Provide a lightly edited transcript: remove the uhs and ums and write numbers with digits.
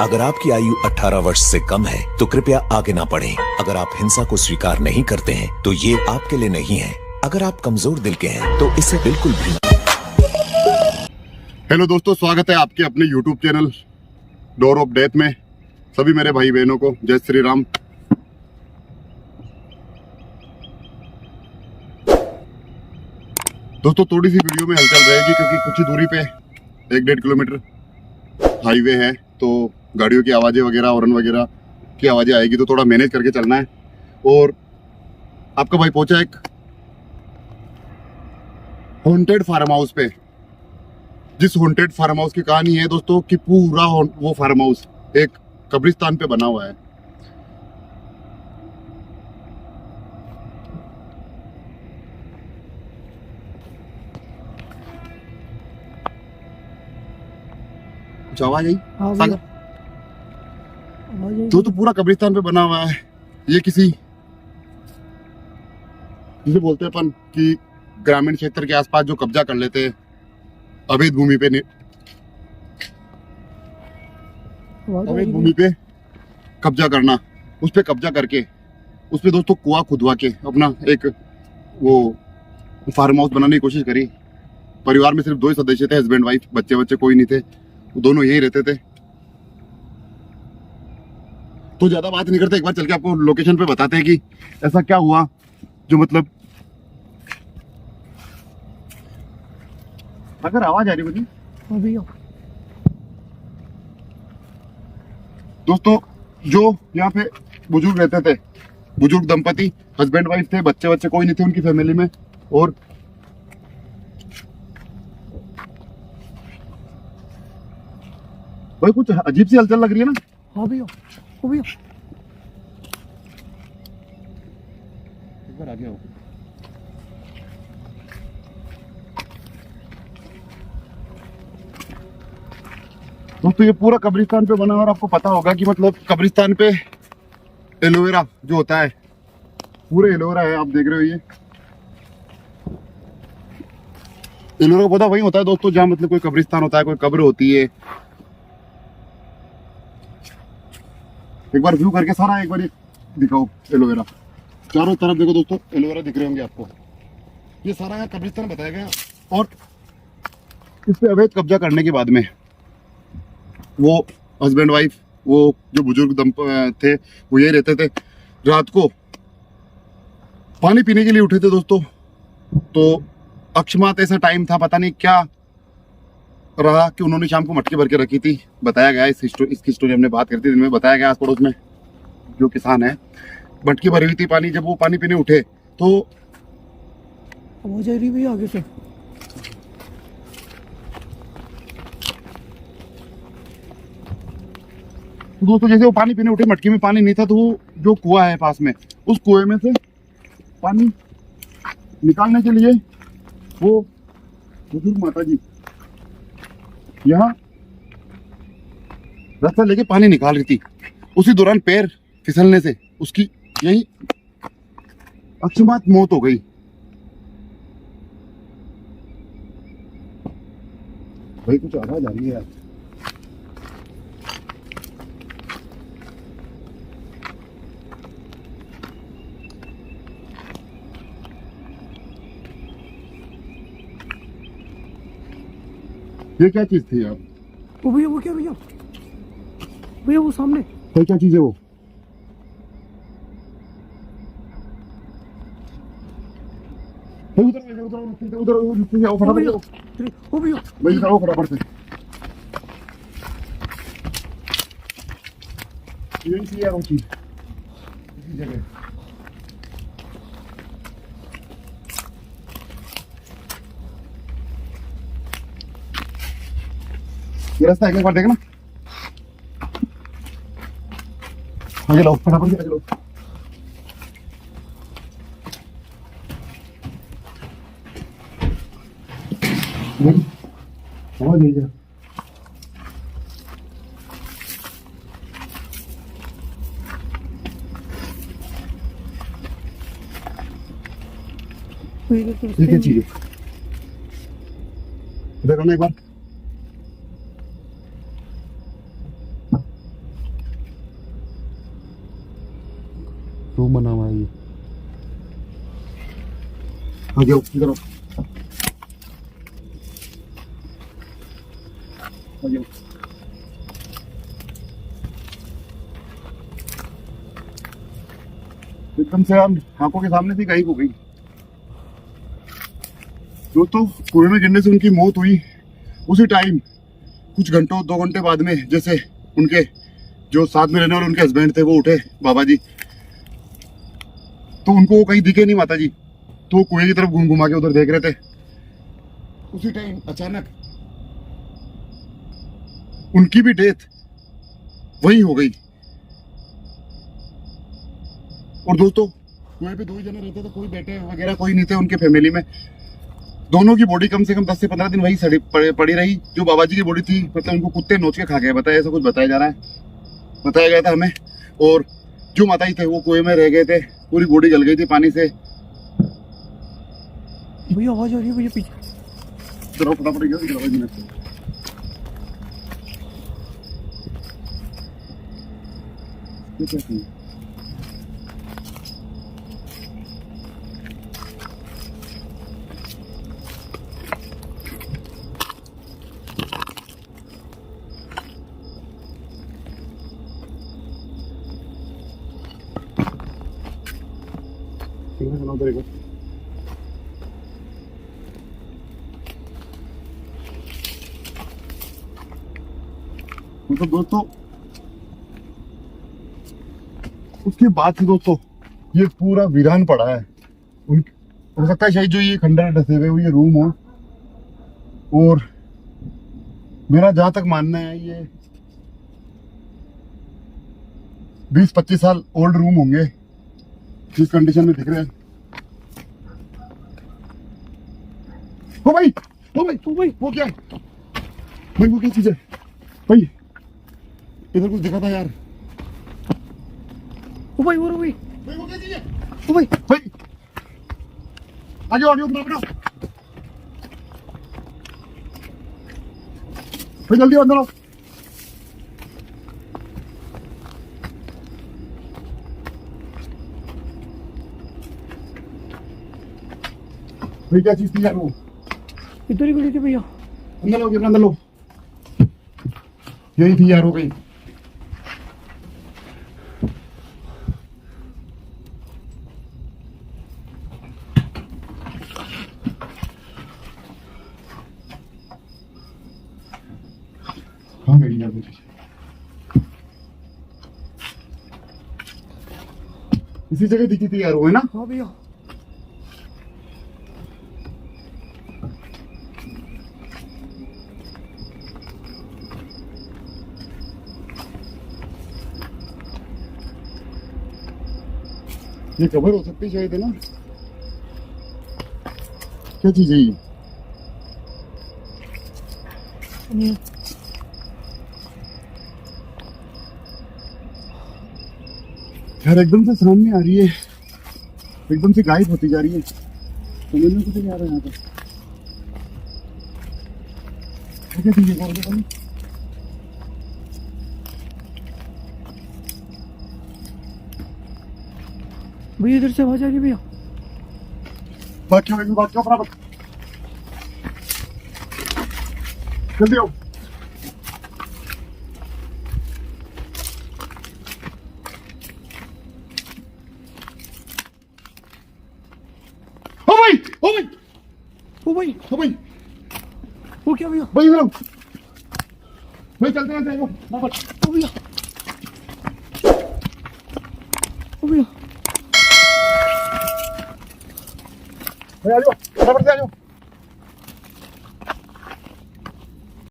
अगर आपकी आयु 18 वर्ष से कम है तो कृपया आगे ना बढ़ें। अगर आप हिंसा को स्वीकार नहीं करते हैं तो ये आपके लिए नहीं है। अगर आप कमजोर दिल के हैं तो इसे बिल्कुल भी ना। हेलो दोस्तों, स्वागत है आपके अपने YouTube channel door of death में। सभी मेरे भाई बहनों को जय श्री राम। दोस्तों थोड़ी सी वीडियो में हलचल रहेगी क्योंकि कुछ ही दूरी पे 1-1.5 किलोमीटर हाईवे है, तो गाड़ियों की आवाज़ें वगैरह, हॉर्न वगैरह की आवाज़ें आएगी, तो थोड़ा मैनेज करके चलना है। और आपका भाई पहुंचा एक हॉन्टेड फार्म हाउस पे। जिस हॉन्टेड फार्म हाउस की कहानी है दोस्तों कि पूरा वो फार्म हाउस एक कब्रिस्तान पे बना हुआ है। कुछ आवाज आई सागर? तो पूरा कब्रिस्तान पे बना हुआ है। ये किसी जिसे बोलते हैं अपन कि ग्रामीण क्षेत्र के आसपास जो कब्जा कर लेते हैं अवैध भूमि पे कब्जा करना, उस पे कब्जा करके उस पे दोस्तों कुआं खुदवा के अपना एक वो फार्म हाउस बनाने की कोशिश करी। परिवार में सिर्फ 2 ही सदस्य थे, हस्बैंड वाइफ, बच्चे कोई नहीं थे, वो दोनों यहीं रहते थे। तो ज्यादा बात नहीं करते, एक बार चल के आपको लोकेशन पे बताते हैं कि ऐसा क्या हुआ जो मतलब। अगर आवाज आ रही होगी दोस्तों, जो यहाँ पे बुजुर्ग रहते थे, बुजुर्ग दंपति, हस्बैंड वाइफ थे, बच्चे कोई नहीं थे उनकी फैमिली में। और भाई कुछ अजीब सी हलचल लग रही है ना? हाँ भैया, एक बार आगे आओ। दोस्तों ये पूरा कब्रिस्तान पे बना, और आपको पता होगा कि मतलब कब्रिस्तान पे एलोवेरा जो होता है, पूरे एलोवेरा है, आप देख रहे हो। ये एलोवेरा का पौधा वही होता है दोस्तों जहाँ मतलब कोई कब्रिस्तान होता है, कोई कब्र होती है। एक बार व्यू करके सारा एक बार दिखाओ एलोवेरा, चारों तरफ देखो दोस्तों, एलोवेरा दिख रहे होंगे आपको। ये सारा यहाँ कब्रिस्तान बताया गया। और इस पे अवैध कब्जा करने के बाद में वो हस्बैंड वाइफ, वो जो बुजुर्ग थे, वो यही रहते थे। रात को पानी पीने के लिए उठे थे दोस्तों, तो अक्षमात ऐसा टाइम था, पता नहीं क्या रहा कि उन्होंने शाम को मटके भर के रखी थी। बताया गया इसकी स्टोरी हमने बात करती थी, दिन में बताया गया। आस पड़ोस में जो किसान है, मटकी भरी हुई थी पानी। जब वो पानी पीने उठे तो आवाज आ रही भी आगे से। तो दोस्तों जैसे वो पानी पीने उठे, मटकी में पानी नहीं था, तो वो जो कुआं है पास में, उस कुएं में से पानी निकालने के लिए वो बुजुर्ग माता जी यहाँ रास्ता लेके पानी निकाल रही थी। उसी दौरान पैर फिसलने से उसकी यही अकस्मात मौत हो गई। भाई कुछ आवाज आ रही है यार। ये क्या चीज थी यार? वो भैया, वो क्या भैया? भैया वो सामने क्या चीज है वो? उधर आओ फटाफट से। ओ भैया, भाई आओ फटाफट से। यही थी यार वो चीज, इसी जगह। ये रास्ता एक बार देखना। आगे लो फटाफट से, आगे लो। आवाज नहीं है। ये क्या चीज है? इधर करना एक बार। रूम बना हुआ है ये। आ जाओ इधर आओ। आ जाओ। एकदम से हम आंखों के सामने से गायब हो गई। दोस्तों कुएं में गिरने से उनकी मौत हुई उसी टाइम कुछ घंटों 2 घंटे बाद में, जैसे उनके जो साथ में रहने वाले उनके हस्बैंड थे वो उठे बाबा जी, तो उनको वो कहीं दिखे नहीं माता जी, तो कुएं की तरफ घूम घुमा के उधर देख रहे थे। उसी टाइम अचानक उनकी भी डेथ वही हो गई। और दोस्तों कुएं पे 2 ही जने रहते थे, कोई बेटे वगैरह कोई नहीं थे उनके फैमिली में। दोनों की बॉडी कम से कम 10 से 15 दिन वही सड़ी पड़ी रही। जो बाबा जी की बॉडी थी मतलब उनको कुत्ते नोच के खा गए, बताया ऐसा कुछ बताया जा रहा है, बताया गया था हमें। और जो माता जी थे वो कुएं में रह गए थे, पूरी बॉडी जल गई थी पानी से। भैया आवाज आ रही है भैया पीछे। चलो फटाफट गया बाबा जी ने। ये क्या थी? मतलब दोस्तों उसके बाद से दोस्तों ये पूरा वीरान पड़ा है। हो सकता है शायद जो ये खंडर ढसे हुए वो ये रूम हो, और मेरा जहां तक मानना है ये 20-25 साल ओल्ड रूम होंगे जिस कंडीशन में दिख रहे हैं। ओ भाई ओ भाई ओ भाई वो क्या है भाई, वो क्या चीज है भाई? इधर कुछ दिखा था यार। ओ भाई वो भाई वो क्या चीज है? ओ भाई भाई आगे ऑडियो बनाओ भाई, जल्दी अंदर आओ। भाई क्या चीज थी यार वो? इधर ही खड़ी थी भैया। अंदर लो, अंदर लो। यही थी यार वो कहीं। कहाँ गई यार वो चीज? इसी जगह दिखी थी यार वो, है ना? हाँ भैया। ये कवर हो सकती है शायद, है ना? क्या चीज है ये? यार एकदम से सामने आ रही है, एकदम से गायब होती जा रही है, समझ में कुछ नहीं आ रहा है यहाँ पर। क्या चीज है? भैया इधर से आवाज आ रही है भैया। बात क्या फटाफट जल्दी आओ। ओ भाई ओ भाई ओ भाई ओ भाई वो क्या भैया? भाई इधर आओ भाई, चलते हैं फटाफट। ओ भैया ओ भैया भाई आ जाओ फटाफट से आ जाओ।